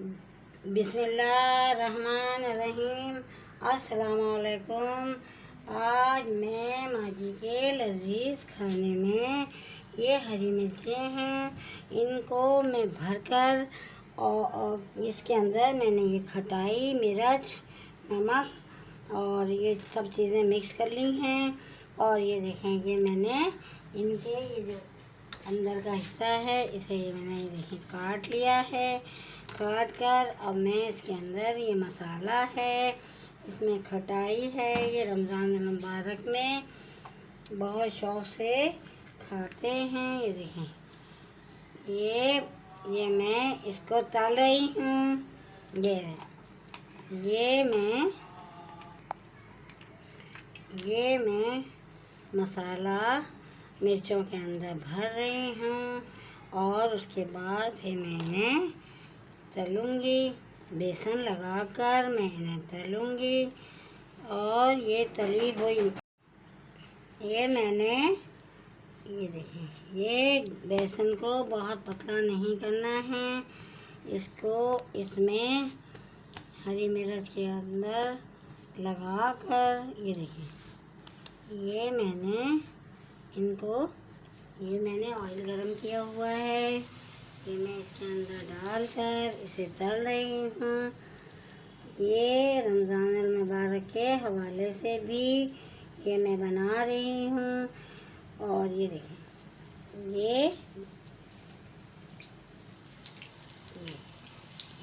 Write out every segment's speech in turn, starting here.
बिस्मिल्लाहिर्रहमानिर्रहीम। अस्सलामुअलैकुम। आज मैं माँ जी के लजीज खाने में ये हरी मिर्चें हैं, इनको मैं भरकर और इसके अंदर मैंने ये खटाई, मिर्च, नमक और ये सब चीज़ें मिक्स कर ली हैं। और ये देखें कि मैंने इनके ये जो अंदर का हिस्सा है इसे मैंने ये देखिए काट लिया है। काट कर अब मैं इसके अंदर ये मसाला है, इसमें खटाई है। ये रमज़ान मुबारक में बहुत शौक़ से खाते हैं। ये देखें ये मैं इसको तल रही हूँ। ये मैं मसाला मिर्चों के अंदर भर रही हूँ और उसके बाद फिर मैंने तलूँगी, बेसन लगाकर मैंने तलूँगी। और ये तली हुई ये मैंने ये देखें, ये बेसन को बहुत पतला नहीं करना है। इसको इसमें हरी मिर्च के अंदर लगाकर ये देखें, ये मैंने ऑयल गरम किया हुआ है। ये मैं इसके अंदर डालकर इसे तल रही हूँ। ये रमज़ान मुबारक के हवाले से भी ये मैं बना रही हूँ। और ये देखें,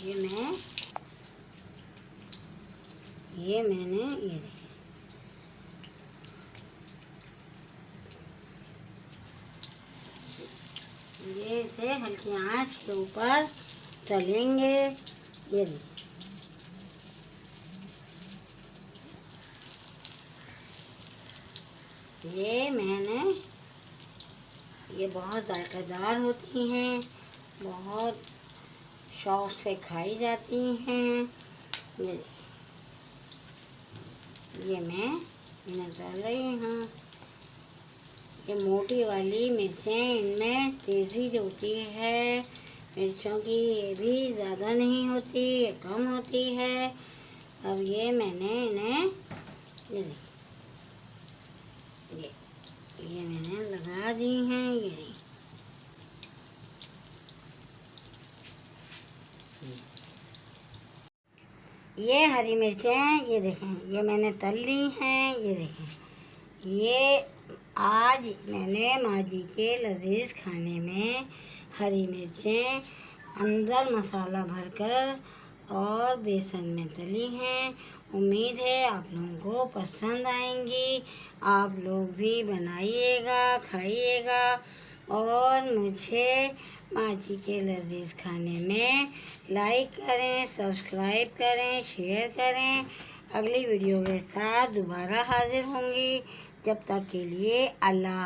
मैंने ये देखें, ये इसे हल्की आंच के ऊपर तलेंगे। ये बहुत जायकेदार होती हैं, बहुत शौक़ से खाई जाती हैं। ये मैं इन्हें डाल रही हूँ। ये मोटी वाली मिर्चें, इनमें तेज़ी जो होती है मिर्चों की, ये भी ज़्यादा नहीं होती, ये कम होती है। अब ये मैंने इन्हें ये मैंने लगा दी हैं। ये हरी मिर्चें ये देखें, ये मैंने तल ली हैं। ये देखें, ये आज मैंने माँ जी के लजीज खाने में हरी मिर्चें अंदर मसाला भरकर और बेसन में तली हैं। उम्मीद है आप लोगों को पसंद आएंगी। आप लोग भी बनाइएगा, खाइएगा और मुझे माँ जी के लजीज खाने में लाइक करें, सब्सक्राइब करें, शेयर करें। अगली वीडियो के साथ दोबारा हाजिर होंगी। जब तक के लिए अल्लाह।